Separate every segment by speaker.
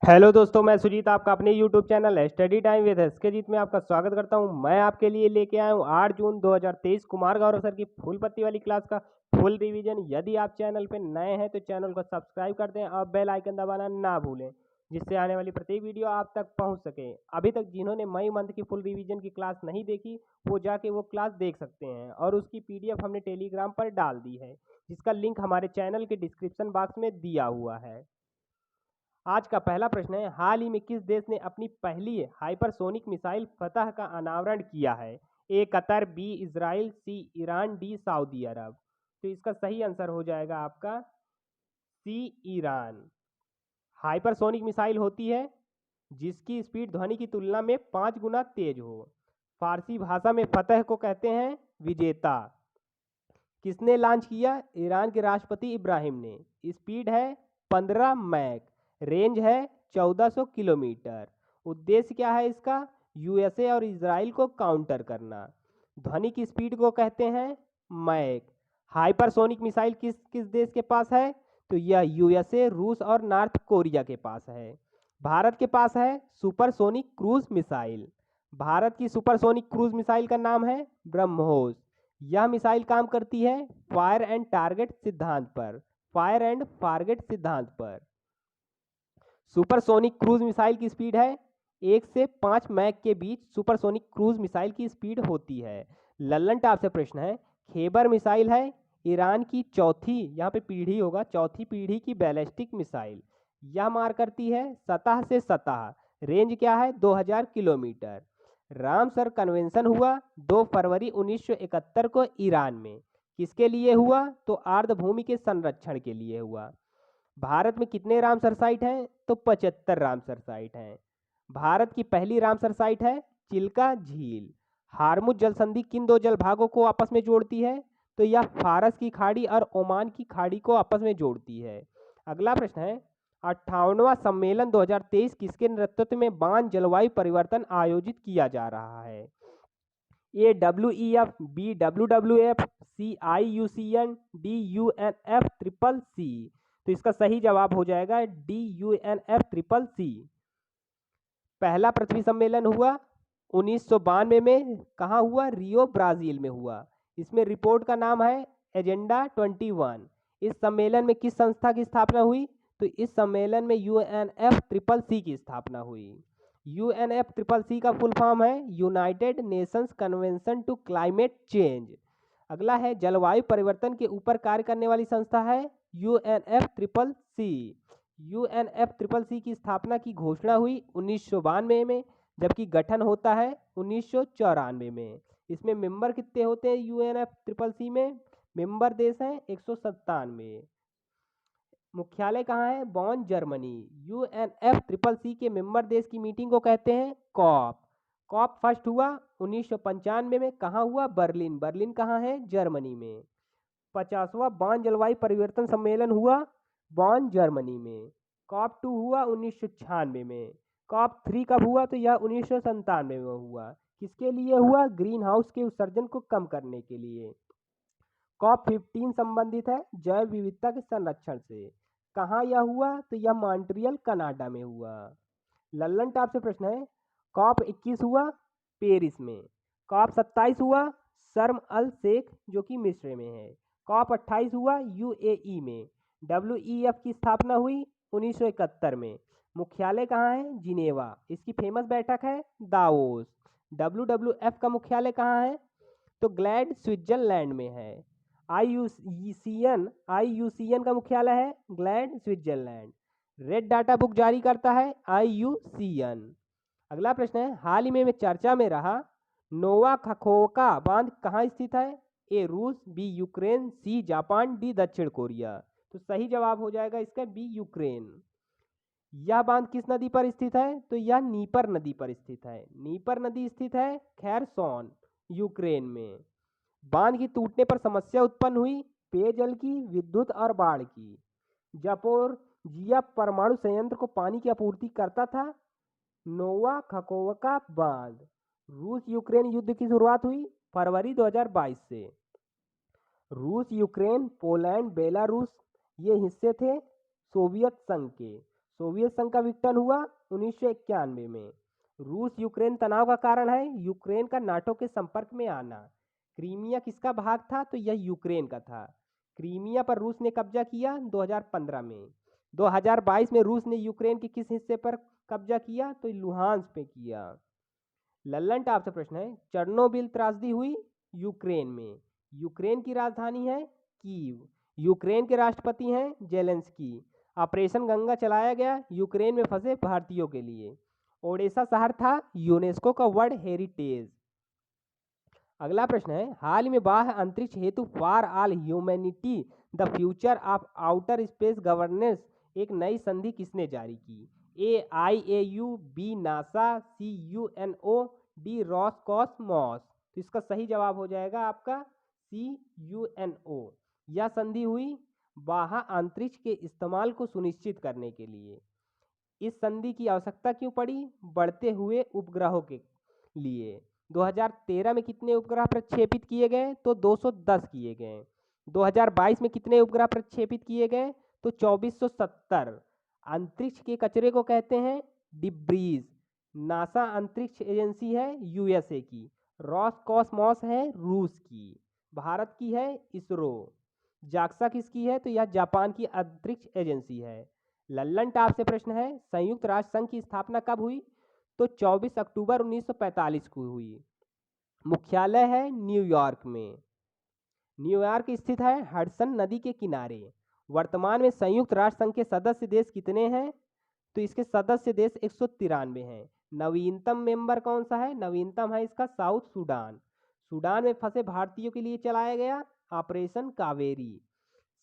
Speaker 1: Hello दोस्तों, मैं सुजीत आपका अपने यूट्यूब चैनल है स्टडी टाइम विद एस के जीत में आपका स्वागत करता हूं। मैं आपके लिए लेके आया हूं 8 जून 2023 कुमार गौरव सर की फुल पत्ती वाली क्लास का फुल रिवीजन। यदि आप चैनल पे नए हैं तो चैनल को सब्सक्राइब कर दें और बेल आइकन दबाना ना भूलें, जिससे आने वाली प्रत्येक वीडियो आप तक पहुंच सके। अभी तक जिन्होंने मई मंथ की फुल रिवीजन की क्लास नहीं देखी वो जाके वो क्लास देख सकते हैं, और उसकी PDF हमने टेलीग्राम पर डाल दी है, जिसका लिंक हमारे चैनल के डिस्क्रिप्शन बॉक्स में दिया हुआ है। आज का पहला प्रश्न है, हाल ही में किस देश ने अपनी पहली हाइपरसोनिक मिसाइल फतह का अनावरण किया है? ए कतर, बी इजराइल, सी ईरान, डी सऊदी अरब। तो इसका सही आंसर हो जाएगा आपका सी ईरान। हाइपरसोनिक मिसाइल होती है जिसकी स्पीड ध्वनि की तुलना में 5 गुना तेज हो। फारसी भाषा में फतह को कहते हैं विजेता। किसने लॉन्च किया? ईरान के राष्ट्रपति इब्राहिम ने। स्पीड है 15 मैक, रेंज है 1400 किलोमीटर। उद्देश्य क्या है इसका? USA और इजराइल को काउंटर करना। ध्वनि की स्पीड को कहते हैं मैक। हाइपरसोनिक मिसाइल किस किस देश के पास है? तो यह USA, रूस और नॉर्थ कोरिया के पास है। भारत के पास है सुपरसोनिक क्रूज मिसाइल। भारत की सुपरसोनिक क्रूज मिसाइल का नाम है ब्रह्मोस। यह मिसाइल काम करती है फायर एंड टारगेट सिद्धांत पर। फायर एंड टारगेट सिद्धांत पर। सुपरसोनिक क्रूज मिसाइल की स्पीड है 1 से 5 मैक के बीच सुपरसोनिक क्रूज मिसाइल की स्पीड होती है। लल्लन टॉप से प्रश्न है, खेबर मिसाइल है ईरान की चौथी, यहाँ पे पीढ़ी होगा, चौथी पीढ़ी की बैलिस्टिक मिसाइल। यह मार करती है सतह से सतह। रेंज क्या है? 2000 किलोमीटर। रामसर कन्वेंशन हुआ 2 फरवरी 1971 को ईरान में। किसके लिए हुआ? तो आर्द्रभूमि के संरक्षण के लिए हुआ। भारत में कितने रामसर साइट हैं? तो 75 रामसर साइट हैं। भारत की पहली रामसर साइट है चिल्का झील। हार्मुज जल संधि किन दो जल भागों को आपस में जोड़ती है? तो यह फारस की खाड़ी और ओमान की खाड़ी को आपस में जोड़ती है। अगला प्रश्न है, 58वां सम्मेलन 2023 किसके नेतृत्व में बान जलवायु परिवर्तन आयोजित किया जा रहा है? A WEF, B WWF, C IUCN, D UNF triple C. तो इसका सही जवाब हो जाएगा डी UNF ट्रिपल सी। पहला पृथ्वी सम्मेलन हुआ 1992 में। कहाँ हुआ? रियो ब्राजील में हुआ। इसमें रिपोर्ट का नाम है एजेंडा 21। इस सम्मेलन में किस संस्था की स्थापना हुई? तो इस सम्मेलन में UNF ट्रिपल सी की स्थापना हुई। UNF ट्रिपल सी का फुल फॉर्म है United Nations Convention to climate change. अगला है, जलवायु परिवर्तन के ऊपर कार्य करने वाली संस्था है UNF triple C. UNF triple C की स्थापना की घोषणा हुई 1992 में, जबकि गठन होता है 1994 में। इसमें मेंबर कितने होते हैं UNF ट्रिपल सी में? मेंबर देश हैं 197। मुख्यालय कहाँ है? बॉन, जर्मनी। UNF ट्रिपल सी के मेंबर देश की मीटिंग को कहते हैं कॉप। कॉप फर्स्ट हुआ 1995 में। कहाँ हुआ? बर्लिन। बर्लिन कहाँ है? जर्मनी में। 50वां बॉन जलवायु परिवर्तन सम्मेलन हुआ बॉन, जर्मनी में। कॉप 2 हुआ 1996 में। कॉप 3 कब हुआ? तो यह 1997 में हुआ। किसके लिए हुआ? ग्रीन हाउस के उत्सर्जन को कम करने के लिए। कॉप 15 संबंधित है जैव विविधता के संरक्षण से। कहाँ यह हुआ? तो यह मॉन्ट्रियल, कनाडा में हुआ। लल्लन टॉप से प्रश्न है, कॉप 21 हुआ पेरिस में। कॉप 27 हुआ शर्म अल शेख जो कि मिस्र में है। कॉप 28 हुआ UAE में। WEF की स्थापना हुई 1971 में। मुख्यालय कहाँ है? जिनेवा। इसकी फेमस बैठक है दावोस। WWF का मुख्यालय कहाँ है? तो ग्लैड, स्विट्जरलैंड में है। IUCN का मुख्यालय है glad, Switzerland. Red data book जारी करता है IUCN। अगला प्रश्न है, हाल ही में चर्चा में रहा नोवा खखोका बांध कहाँ स्थित है? ए रूस, B Ukraine, C Japan, D दक्षिण कोरिया। तो सही जवाब हो जाएगा इसका बी यूक्रेन। यह बांध किस नदी पर स्थित है? तो यह नीपर नदी पर स्थित है। नीपर नदी स्थित है खैरसोन, यूक्रेन में। बांध की टूटने पर समस्या उत्पन्न हुई पेयजल की, विद्युत और बाढ़ की। जापोरजिया परमाणु संयंत्र को पानी की आपूर्ति करता था नोवा खखोवका बांध। रूस यूक्रेन युद्ध की शुरुआत हुई फरवरी 2022 से। रूस, यूक्रेन, पोलैंड, बेलारूस ये हिस्से थे सोवियत संघ के। सोवियत संघ का विघटन हुआ 1991 में। रूस यूक्रेन तनाव का कारण है यूक्रेन का नाटो के संपर्क में आना। क्रीमिया किसका भाग था? तो यह यूक्रेन का था। क्रीमिया पर रूस ने कब्जा किया 2015 में। 2022 में रूस ने यूक्रेन के किस हिस्से पर कब्जा किया? तो लुहांस पे किया। लल्लन टाप से प्रश्न है, चर्नोबिल त्रासदी हुई यूक्रेन में। यूक्रेन की राजधानी है कीव। यूक्रेन के राष्ट्रपति हैं जेलेंस्की। ऑपरेशन गंगा चलाया गया यूक्रेन में फंसे भारतीयों के लिए। ओडेसा शहर था यूनेस्को का वर्ल्ड हेरिटेज। अगला प्रश्न है, हाल ही में बाह्य अंतरिक्ष हेतु for all humanity the future of outer space governance एक नई संधि किसने जारी की? ए IAU, बी नासा, सी UNO, डी रॉसकॉसमॉस। तो इसका सही जवाब हो जाएगा आपका सी UNO। यह संधि हुई बाह्य अंतरिक्ष के इस्तेमाल को सुनिश्चित करने के लिए। इस संधि की आवश्यकता क्यों पड़ी? बढ़ते हुए उपग्रहों के लिए। 2013 में कितने उपग्रह प्रक्षेपित किए गए? तो 210 किए गए। 2022 में कितने उपग्रह प्रक्षेपित किए गए? तो 2470। अंतरिक्ष के कचरे को कहते हैं डिब्रीज। नासा अंतरिक्ष एजेंसी है USA की। रॉसकॉसमॉस है रूस की। भारत की है इसरो। जाक्सा किसकी है? तो यह जापान की अंतरिक्ष एजेंसी है। लल्लन टाप से प्रश्न है, संयुक्त राष्ट्र संघ की स्थापना कब हुई? तो 24 अक्टूबर 1945 को हुई। मुख्यालय है न्यूयॉर्क में। न्यूयॉर्क स्थित है हडसन नदी के किनारे। वर्तमान में संयुक्त राष्ट्र संघ के सदस्य देश कितने हैं? तो इसके सदस्य देश 193 हैं। नवीनतम मेंबर कौन सा है? नवीनतम है इसका साउथ सूडान। सूडान में फंसे भारतीयों के लिए चलाया गया ऑपरेशन कावेरी।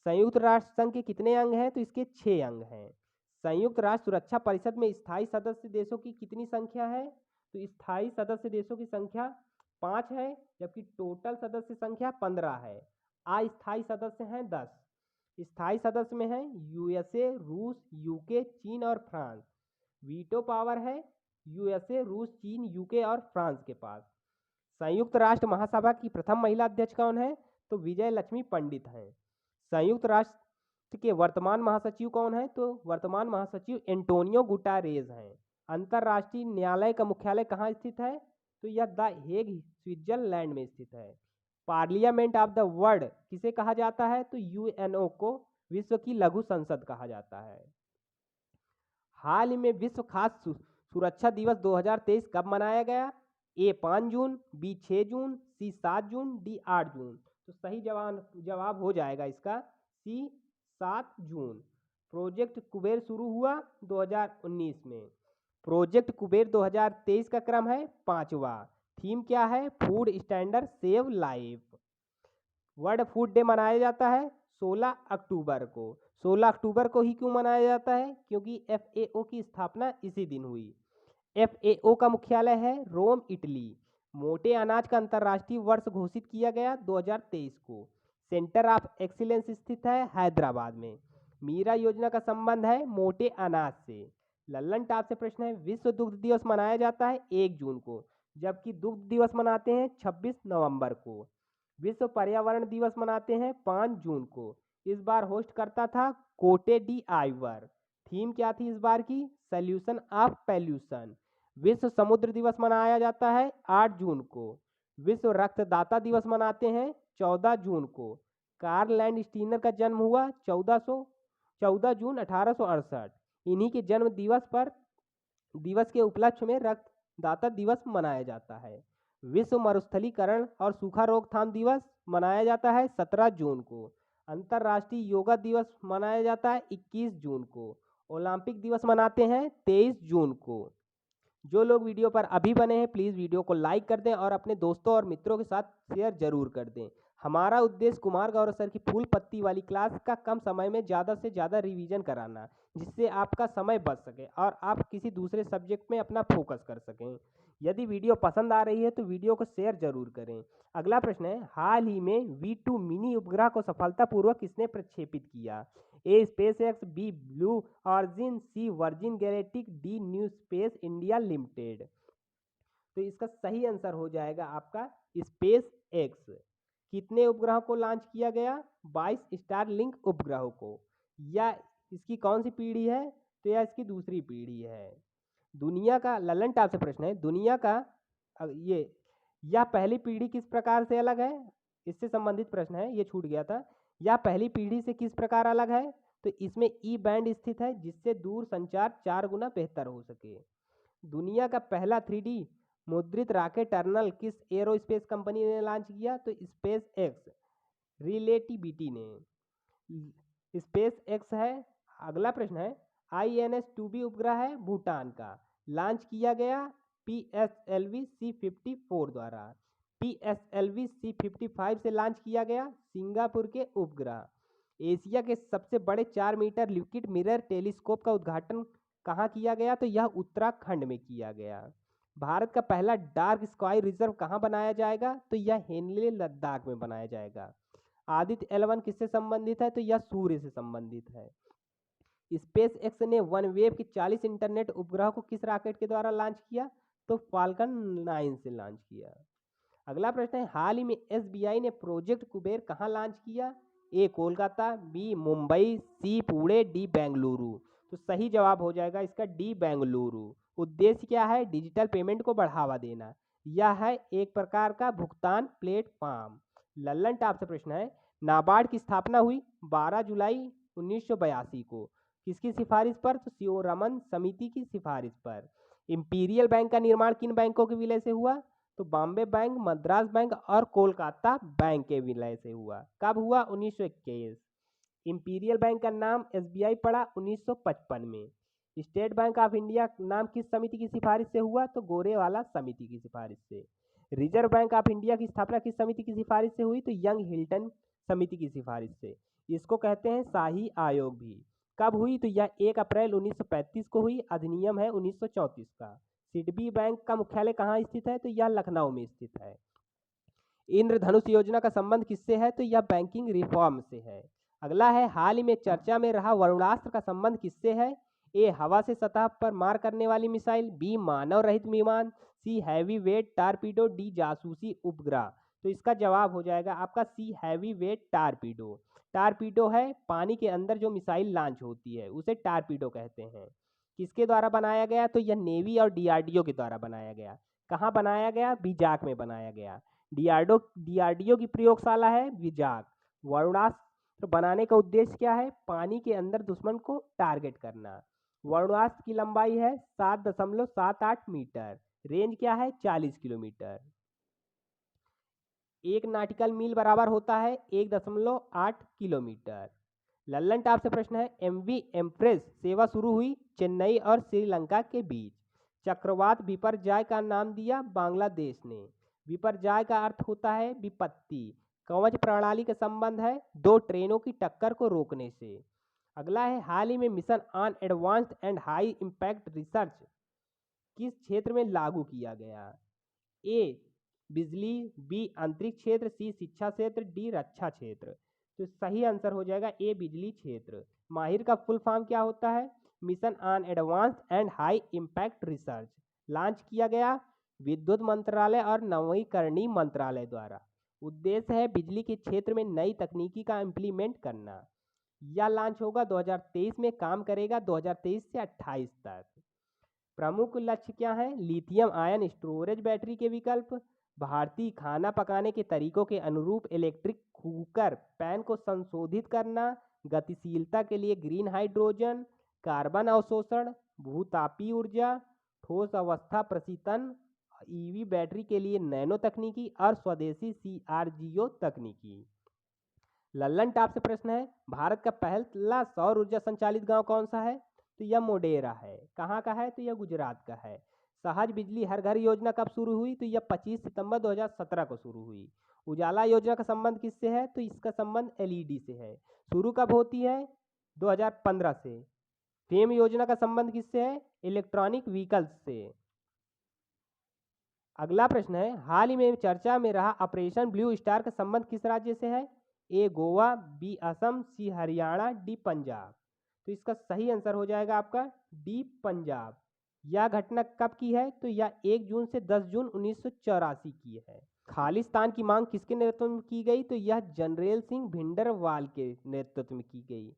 Speaker 1: संयुक्त राष्ट्र संघ के कितने अंग हैं? तो इसके 6 अंग हैं। संयुक्त राष्ट्र सुरक्षा परिषद में स्थायी सदस्य देशों की कितनी संख्या है? तो स्थायी सदस्य देशों की संख्या 5 है, जबकि टोटल सदस्य संख्या 15 है। अस्थायी सदस्य हैं 10। स्थायी सदस्य में हैं USA, रूस, UK, चीन और फ्रांस। वीटो पावर है USA, रूस, चीन, UK और फ्रांस के पास। संयुक्त राष्ट्र महासभा की प्रथम महिला अध्यक्ष कौन है? तो विजय लक्ष्मी पंडित हैं। संयुक्त राष्ट्र के वर्तमान महासचिव कौन है? तो वर्तमान महासचिव एंटोनियो गुटारेज हैं। अंतर्राष्ट्रीय न्यायालय का मुख्यालय कहाँ स्थित है? तो यह द हेग स्विट्जरलैंड में स्थित है। पार्लियामेंट ऑफ द वर्ल्ड किसे कहा जाता है? तो UNO को विश्व की लघु संसद कहा जाता है। हाल ही में विश्व खाद्य सुरक्षा दिवस 2023 कब मनाया गया? ए 5 जून, बी 6 जून, सी 7 जून, डी 8 जून। तो सही जवाब हो जाएगा इसका सी 7 जून। प्रोजेक्ट कुबेर शुरू हुआ 2019 में। प्रोजेक्ट कुबेर 2023 का क्रम है 5वां। थीम क्या है? Food standard save life. World food day मनाया जाता है 16 अक्टूबर को। 16 अक्टूबर को ही क्यों मनाया जाता है? क्योंकि FAO की स्थापना इसी दिन हुई। FAO का मुख्यालय है रोम, इटली। मोटे अनाज का अंतर्राष्ट्रीय वर्ष घोषित किया गया 2023 को। सेंटर ऑफ एक्सीलेंस स्थित है हैदराबाद में। मीरा योजना का संबंध है मोटे अनाज से। लल्लन टाप से प्रश्न है, विश्व दुग्ध दिवस मनाया जाता है 1 जून को, जबकि दुग्ध दिवस मनाते हैं 26 नवंबर को। विश्व पर्यावरण दिवस मनाते हैं 5 जून को। इस बार होस्ट करता था कोटे डी आइवर। थीम क्या थी इस बार की? Solution of pollution. विश्व समुद्र दिवस मनाया जाता है 8 जून को। विश्व रक्तदाता दिवस मनाते हैं 14 जून को। कार्ल लैंडस्टीनर का जन्म हुआ 14 जून 1868। इन्हीं के जन्म दिवस के उपलक्ष्य में रक्तदाता दिवस मनाया जाता है। विश्व मरुस्थलीकरण और सूखा रोकथाम दिवस मनाया जाता है 17 जून को। अंतर्राष्ट्रीय योगा दिवस मनाया जाता है 21 जून को। ओलंपिक दिवस मनाते हैं 23 जून को। जो लोग वीडियो पर अभी बने हैं प्लीज़ वीडियो को लाइक कर दें और अपने दोस्तों और मित्रों के साथ शेयर जरूर कर दें। हमारा उद्देश्य कुमार गौरव सर की फूल पत्ती वाली क्लास का कम समय में ज़्यादा से ज़्यादा रिवीजन कराना, जिससे आपका समय बच सके और आप किसी दूसरे सब्जेक्ट में अपना फोकस कर सकें। यदि वीडियो पसंद आ रही है तो वीडियो को शेयर जरूर करें। अगला प्रश्न है, हाल ही में V2 मिनी उपग्रह को सफलतापूर्वक किसने प्रक्षेपित किया? A SpaceX, B Blue Origin, C Virgin Galactic, D NewSpace India Limited. तो इसका सही आंसर हो जाएगा आपका स्पेस एक्स। कितने उपग्रहों को लॉन्च किया गया? 22 स्टारलिंक उपग्रहों को। या इसकी कौन सी पीढ़ी है? तो यह इसकी दूसरी पीढ़ी है। दुनिया का ललन टाप से प्रश्न है, दुनिया का यह पहली पीढ़ी किस प्रकार से अलग है? इससे संबंधित प्रश्न है, ये छूट गया था। यह पहली पीढ़ी से किस प्रकार अलग है? तो इसमें ई बैंड स्थित है जिससे दूर संचार 4 गुना बेहतर हो सके। दुनिया का पहला 3D मुद्रित रॉकेट टर्नल किस एरोस्पेस कंपनी ने लॉन्च किया? तो स्पेस एक्स रिलेटिविटी ने। स्पेस एक्स है। अगला प्रश्न है, INS-2B उपग्रह है भूटान का, लॉन्च किया गया PSLV C-54 द्वारा। PSLV C-55 से लॉन्च किया गया सिंगापुर के उपग्रह। एशिया के सबसे बड़े 4 मीटर लिक्विड मिरर टेलीस्कोप का उद्घाटन कहाँ किया गया? तो यह उत्तराखंड में किया गया। भारत का पहला डार्क स्काई रिजर्व कहाँ बनाया जाएगा? तो यह हेनले लद्दाख में बनाया जाएगा। आदित्य L1 किससे संबंधित है? तो यह सूर्य से संबंधित है। स्पेस एक्स ने OneWeb के 40 इंटरनेट उपग्रह को किस रॉकेट के द्वारा लॉन्च किया? तो फाल्कन 9 से लॉन्च किया। अगला प्रश्न है, हाल ही में SBI ने प्रोजेक्ट कुबेर कहाँ लॉन्च किया? ए कोलकाता, बी मुंबई, सी पुणे, डी बेंगलुरु। तो सही जवाब हो जाएगा इसका डी बेंगलुरु। उद्देश्य क्या है? डिजिटल पेमेंट को बढ़ावा देना। यह है एक प्रकार का भुगतान प्लेटफॉर्म। लल्लन टाप से प्रश्न है, नाबार्ड की स्थापना हुई 12 जुलाई 1982 को, किसकी सिफारिश पर? तो शिवरमन समिति की सिफारिश पर। इंपीरियल बैंक का निर्माण किन बैंकों के विलय से हुआ? तो बॉम्बे बैंक, मद्रास बैंक और कोलकाता बैंक के विलय से हुआ। कब हुआ? 1921। इंपीरियल बैंक का नाम SBI पड़ा 1955 में। स्टेट बैंक ऑफ इंडिया नाम किस समिति की सिफारिश से हुआ? तो गोरेवाला समिति की सिफारिश से। रिजर्व बैंक ऑफ इंडिया की स्थापना किस समिति की सिफारिश से हुई? तो यंग हिल्टन समिति की सिफारिश से। इसको कहते हैं शाही आयोग भी। कब हुई? तो यह 1 अप्रैल 1935 को हुई। अधिनियम है 1934 का। सिडबी बैंक का मुख्यालय कहाँ स्थित है? तो यह लखनऊ में स्थित है। इंद्रधनुष योजना का संबंध किससे है? तो यह बैंकिंग रिफॉर्म से है। अगला है, हाल ही में चर्चा में रहा वरुणास्त्र का संबंध किससे है? ए हवा से सतह पर मार करने वाली मिसाइल, बी मानव रहित विमान, सी हैवी वेट टारपीडो, डी जासूसी उपग्रह। तो इसका जवाब हो जाएगा आपका सी हैवी वेट टारपीडो। टारपीडो है पानी के अंदर जो मिसाइल लॉन्च होती है उसे टारपीडो कहते हैं। किसके द्वारा बनाया गया? तो यह नेवी और DRDO के द्वारा बनाया गया। कहाँ बनाया गया? विजाक में बनाया गया। DRDO की प्रयोगशाला है विजाक। वरुणास्त्र बनाने का उद्देश्य क्या है? पानी के अंदर दुश्मन को टारगेट करना। वरुणास्त्र की लंबाई है 7.78 मीटर। रेंज क्या है? 40 किलोमीटर। 1 नॉटिकल मील बराबर होता है 1.8 किलोमीटर। लल्लन टाप से प्रश्न है, MV एम्प्रेस सेवा शुरू हुई चेन्नई और श्रीलंका के बीच। चक्रवात विपर्यय का नाम दिया बांग्लादेश ने। विपर्यय का अर्थ होता है विपत्ति। कवच प्रणाली का संबंध है 2 ट्रेनों की टक्कर को रोकने से। अगला है, हाल ही में mission on advanced and high impact research किस क्षेत्र में लागू किया गया? ए बिजली, बी अंतरिक्ष क्षेत्र, सी शिक्षा क्षेत्र, डी रक्षा क्षेत्र। तो सही आंसर हो जाएगा ए बिजली क्षेत्र। माहिर का फुल फॉर्म क्या होता है? Mission on advanced and high impact research. Launch किया गया विद्युत मंत्रालय और नवीकरणीय मंत्रालय द्वारा। उद्देश्य है बिजली के क्षेत्र में नई तकनीकी का इम्प्लीमेंट करना। यह लॉन्च होगा 2023 में, काम करेगा 2023 से 28 तक। प्रमुख लक्ष्य क्या है? लिथियम आयन स्टोरेज बैटरी के विकल्प, भारतीय खाना पकाने के तरीकों के अनुरूप इलेक्ट्रिक कुकर पैन को संशोधित करना, गतिशीलता के लिए ग्रीन हाइड्रोजन, कार्बन अवशोषण, भूतापीय ऊर्जा, ठोस अवस्था प्रशीतन, EV बैटरी के लिए नैनो तकनीकी और स्वदेशी CRGO तकनीकी। लल्लन टाप से प्रश्न है, भारत का पहला सौर ऊर्जा संचालित गांव कौन सा है? तो यह मोडेरा है। कहाँ का है? तो यह गुजरात का है। सहज बिजली हर घर योजना कब शुरू हुई? तो यह 25 सितंबर 2017 को शुरू हुई। उजाला योजना का संबंध किससे है? तो इसका संबंध LED से है। शुरू कब होती है? 2015 से। फेम योजना का संबंध किससे है? इलेक्ट्रॉनिक व्हीकल्स से। अगला प्रश्न है, हाल ही में चर्चा में रहा ऑपरेशन ब्लू स्टार का संबंध किस राज्य से है? ए गोवा, बी असम, सी हरियाणा, डी पंजाब। तो इसका सही आंसर हो जाएगा आपका डी पंजाब। यह घटना कब की है? तो यह 1 जून से 10 जून 1984 की है। खालिस्तान की मांग किसके नेतृत्व में की गई? तो यह जनरल सिंह भिंडरवाल के नेतृत्व में की गई।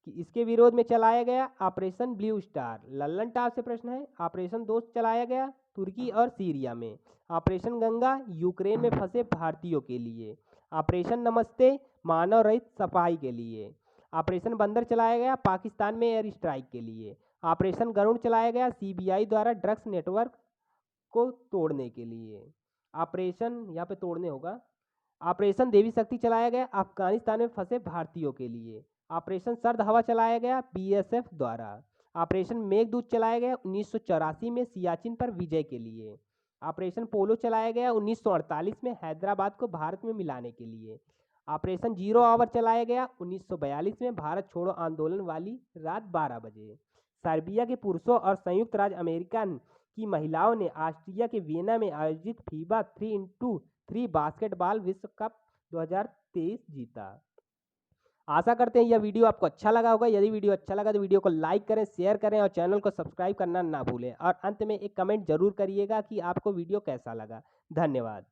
Speaker 1: कि इसके विरोध में चलाया गया operation blue star. Lallan top से प्रश्न है, ऑपरेशन दोस्त चलाया गया तुर्की और सीरिया में। ऑपरेशन गंगा यूक्रेन में फंसे भारतीयों के लिए। ऑपरेशन नमस्ते मानव रहित सफाई के लिए। ऑपरेशन बंदर चलाया गया पाकिस्तान में एयर स्ट्राइक के लिए। ऑपरेशन गरुड़ चलाया गया सीबीआई द्वारा ड्रग्स नेटवर्क को तोड़ने के लिए। ऑपरेशन यहाँ पे तोड़ने होगा। ऑपरेशन देवी शक्ति चलाया गया अफगानिस्तान में फंसे भारतीयों के लिए। ऑपरेशन सर्द हवा चलाया गया बीएसएफ द्वारा। ऑपरेशन मेघदूत चलाया गया 1984 में सियाचिन पर विजय के लिए। ऑपरेशन पोलो चलाया गया 1948 में हैदराबाद को भारत में मिलाने के लिए। ऑपरेशन जीरो आवर चलाया गया 1942 में भारत छोड़ो आंदोलन वाली रात 12 बजे। सर्बिया के पुरुषों और संयुक्त राज्य अमेरिका की महिलाओं ने ऑस्ट्रिया के वियना में आयोजित फीबा 3x3 बास्केटबॉल विश्व कप 2023 जीता। आशा करते हैं यह वीडियो आपको अच्छा लगा होगा। यदि वीडियो अच्छा लगा तो वीडियो को लाइक करें, शेयर करें और चैनल को सब्सक्राइब करना ना भूलें। और अंत में एक कमेंट जरूर करिएगा कि आपको वीडियो कैसा लगा। धन्यवाद।